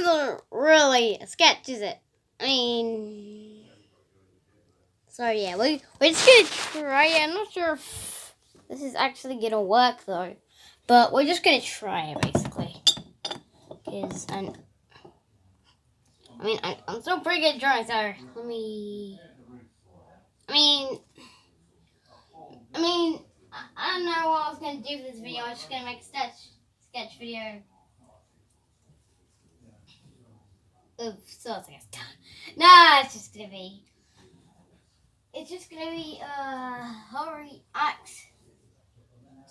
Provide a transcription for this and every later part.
isn't really a sketch, is it? I mean, so yeah, we're just gonna try it. I'm not sure if this is actually gonna work though, but we're just gonna try it basically. Because I'm still pretty good at drawing, so let me. I don't know what I was gonna do for this video. I was just gonna make a sketch video. So it's like no, it's just gonna be how react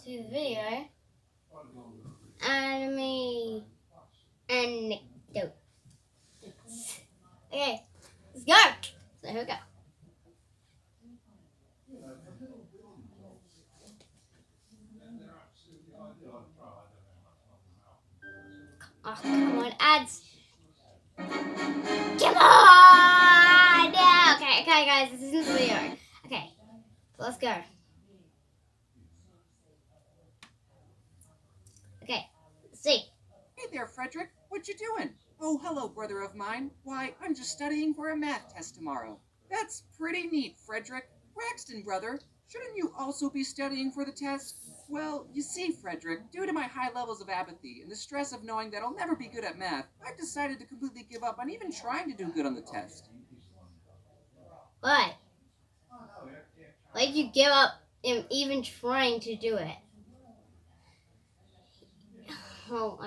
to the video anecdotes. Okay, let's go. So here we go. Oh, come on, ads. Come on! No. Okay, guys, this isn't the video. Okay, so let's go. Okay, let's see. Hey there, Frederick. What you doing? Oh, hello, brother of mine. Why, I'm just studying for a math test tomorrow. That's pretty neat, Frederick. Braxton, brother, shouldn't you also be studying for the test? Well, you see, Frederick, due to my high levels of apathy and the stress of knowing that I'll never be good at math, I've decided to completely give up on even trying to do good on the test. Why? Why did you give up in even trying to do it? Well,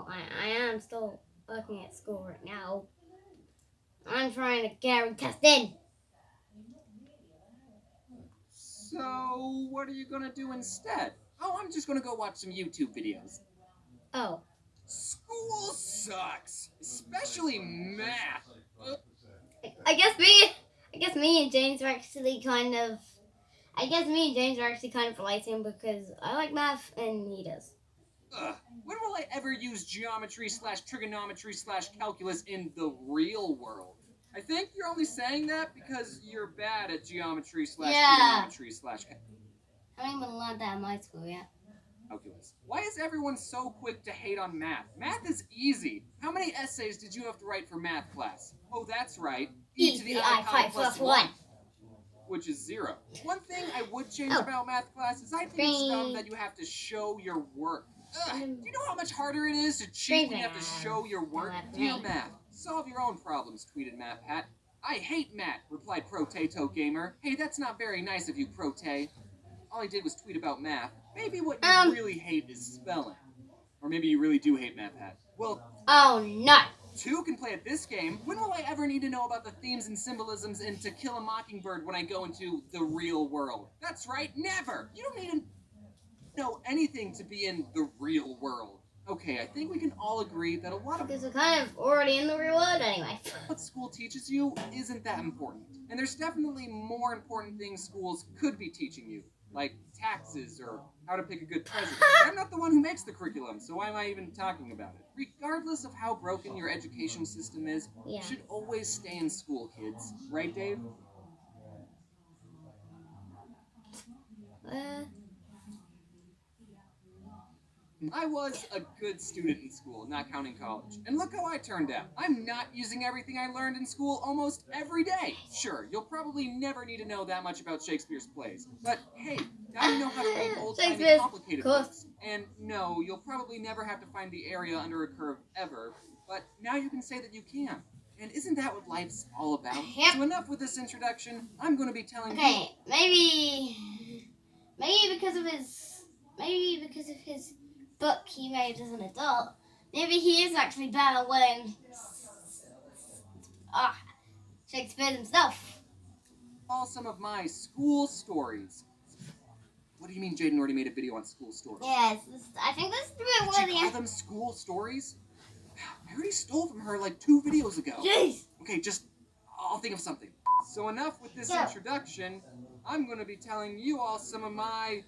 I am still working at school right now. I'm trying to get every test in. So, what are you gonna do instead? Oh, I'm just gonna go watch some YouTube videos. Oh. School sucks, especially math. I guess me and James are actually kind of relating because I like math and he does. When will I ever use geometry/trigonometry/calculus in the real world? I think you're only saying that because you're bad at geometry/trigonometry/ I haven't even learned that in my school yet. calculus. Why is everyone so quick to hate on math? Math is easy. How many essays did you have to write for math class? Oh, that's right. E to the I pi plus 1. Which is 0. One thing I would change about math class is I think it's dumb that you have to show your work. Do you know how much harder it is to cheat when you have to show your work? Dear math, solve your own problems, tweeted Matt Pat. I hate Matt, replied Protato Gamer. Hey, that's not very nice of you, Prote. All he did was tweet about math. Maybe what you really hate is spelling. Or maybe you really do hate Matt Pat. Well, oh no. 2 can play at this game. When will I ever need to know about the themes and symbolisms in To Kill a Mockingbird when I go into the real world? That's right, never! You don't need to know anything to be in the real world. Okay, I think we can all agree that a lot of... Because we're kind of already in the real world anyway. What school teaches you isn't that important. And there's definitely more important things schools could be teaching you. Like taxes or how to pick a good president. I'm not the one who makes the curriculum, so why am I even talking about it? Regardless of how broken your education system is, you should always stay in school, kids. Right, Dave? I was a good student in school, not counting college. And look how I turned out. I'm not using everything I learned in school almost every day. Sure, you'll probably never need to know that much about Shakespeare's plays. But hey, now you know how to read old-timey complicated books. And no, you'll probably never have to find the area under a curve ever. But now you can say that you can. And isn't that what life's all about? Yep. So enough with this introduction. I'm going to be telling you... Okay, maybe because of his book he made as an adult, maybe he is actually better than Shakespeare himself. All some of my school stories. What do you mean Jaden already made a video on school stories? Yes, I think this is the bit where you call them school stories? I already stole from her like 2 videos ago. Jeez. Okay, I'll think of something. So enough with this introduction. I'm going to be telling you all some of my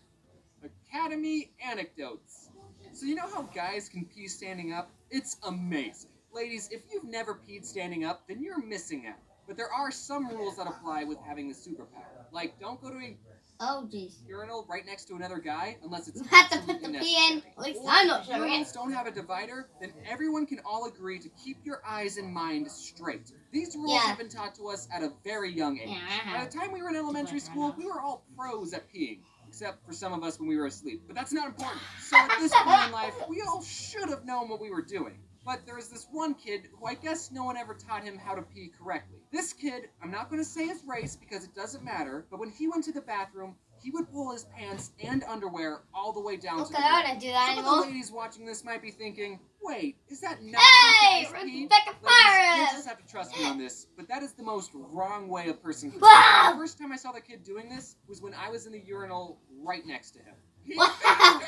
Academy anecdotes. So you know how guys can pee standing up? It's amazing. Ladies, if you've never peed standing up, then you're missing out. But there are some rules that apply with having the superpower. Like, don't go to a Oh, jeez. Urinal right next to another guy, unless it's You have to absolutely put the necessary. pee in. At least Or I'm not if showing it. urinals don't have a divider, then everyone can all agree to keep your eyes and mind straight. These rules have been taught to us at a very young age. By the time we were in elementary school, we were all pros at peeing. Except for some of us when we were asleep. But that's not important. So at this point in life, we all should have known what we were doing. But there was this one kid who I guess no one ever taught him how to pee correctly. This kid, I'm not going to say his race because it doesn't matter, but when he went to the bathroom, he would pull his pants and underwear all the way down to the Okay, I don't do that Some anymore. of the ladies watching this might be thinking, wait, is that not Hey, how guys pee? Rebecca Ladies, you Fire! just have to trust me on this, but that is the most wrong way a person can Wow! The first time I saw the kid doing this was when I was in the urinal right next to him. Wow!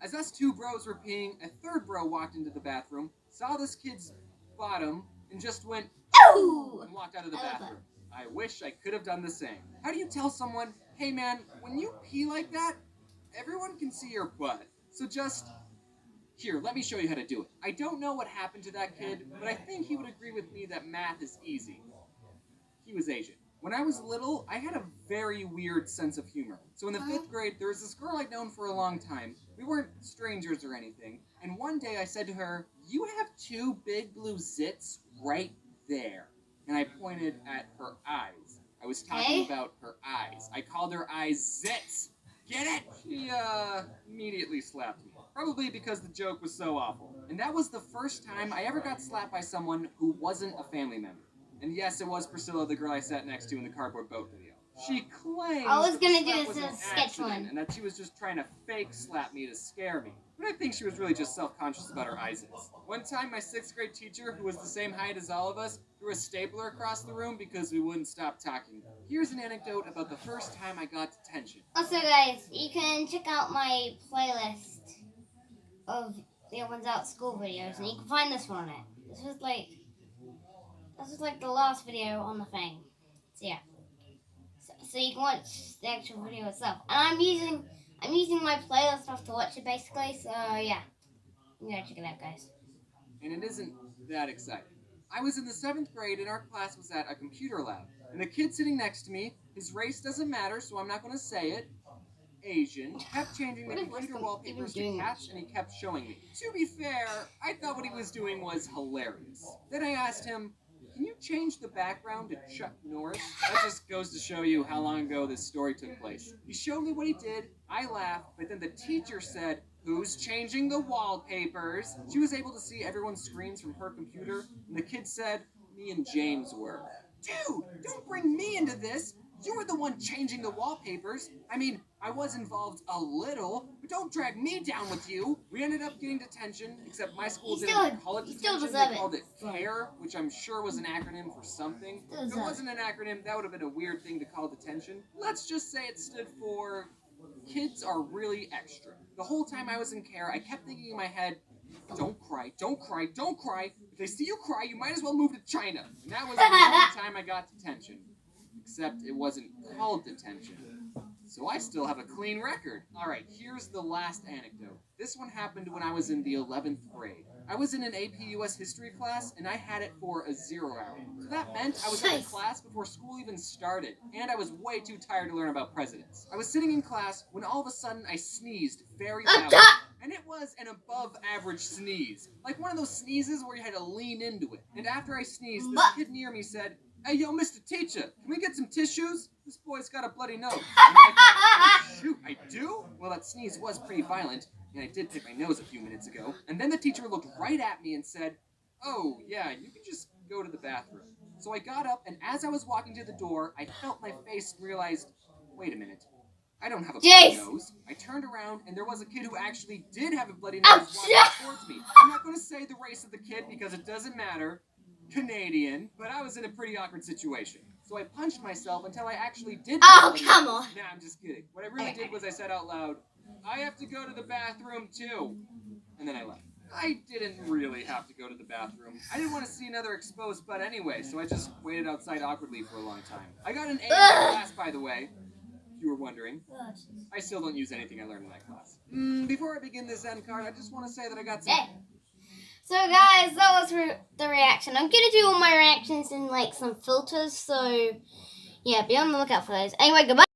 As us two bros were peeing, a third bro walked into the bathroom, saw this kid's bottom, and just went, Ooh! and walked out of the I love bathroom. I wish I could have done the same. How do you tell someone, hey man, when you pee like that, everyone can see your butt. So just, here, let me show you how to do it. I don't know what happened to that kid, but I think he would agree with me that math is easy. He was Asian. When I was little, I had a very weird sense of humor. So in the 5th grade, there was this girl I'd known for a long time. We weren't strangers or anything. And one day I said to her, you have 2 big blue zits right there. And I pointed at her eyes. I was talking about her eyes. I called her eyes zits. Get it? She, immediately slapped me. Probably because the joke was so awful. And that was the first time I ever got slapped by someone who wasn't a family member. And yes, it was Priscilla, the girl I sat next to in the cardboard boat video. She claims I was gonna that the slap do was this an in a sketch accident one. and that she was just trying to fake slap me to scare me. But I think she was really just self-conscious about her eyes. One time, my 6th grade teacher, who was the same height as all of us, threw a stapler across the room because we wouldn't stop talking. Here's an anecdote about the first time I got detention. Also, guys, you can check out my playlist of the One's Out School videos, and you can find this one on it. This was like the last video on the thing. So yeah. So you can watch the actual video itself. And I'm using my playlist stuff to watch it basically. So yeah, you gotta check it out, guys. And it isn't that exciting. I was in the 7th grade and our class was at a computer lab. And the kid sitting next to me, his race doesn't matter, so I'm not going to say it, Asian, kept changing the computer wallpapers to cats, and he kept showing me. To be fair, I thought what he was doing was hilarious. Then I asked him, can you change the background to Chuck Norris? That just goes to show you how long ago this story took place. He showed me what he did, I laughed, but then the teacher said, who's changing the wallpapers? She was able to see everyone's screens from her computer, and the kid said, me and James were. Dude, don't bring me into this! You were the one changing the wallpapers. I mean, I was involved a little, but don't drag me down with you. We ended up getting detention, except my school didn't call it detention. They called it CARE, which I'm sure was an acronym for something. If it wasn't an acronym, that would have been a weird thing to call detention. Let's just say it stood for kids are really extra. The whole time I was in CARE, I kept thinking in my head, don't cry, don't cry, don't cry. If they see you cry, you might as well move to China. And that was the only time I got detention. Except it wasn't called detention. So I still have a clean record. Alright, here's the last anecdote. This one happened when I was in the 11th grade. I was in an AP US history class, and I had it for a 0 hour. So that meant I was in class before school even started, and I was way too tired to learn about presidents. I was sitting in class when all of a sudden I sneezed very loudly. And it was an above average sneeze. Like one of those sneezes where you had to lean into it. And after I sneezed, this kid near me said, hey, yo, Mr. Teacher, can we get some tissues? This boy's got a bloody nose. And I thought, shoot, I do? Well, that sneeze was pretty violent, and I did pick my nose a few minutes ago. And then the teacher looked right at me and said, oh, yeah, you can just go to the bathroom. So I got up, and as I was walking to the door, I felt my face and realized, wait a minute. I don't have a bloody nose. I turned around, and there was a kid who actually did have a bloody nose walking towards me. I'm not going to say the race of the kid because it doesn't matter. Canadian, but I was in a pretty awkward situation. So I punched myself until I actually did. Oh, come on. Nah, I'm just kidding. What I really did was I said out loud, I have to go to the bathroom too. And then I left. I didn't really have to go to the bathroom. I didn't want to see another exposed butt anyway, so I just waited outside awkwardly for a long time. I got an A in that class, by the way. If you were wondering. I still don't use anything I learned in that class. Before I begin this end card, I just want to say that I got some... So guys, that was the reaction. I'm gonna do all my reactions in like some filters, so yeah, be on the lookout for those. Anyway, goodbye.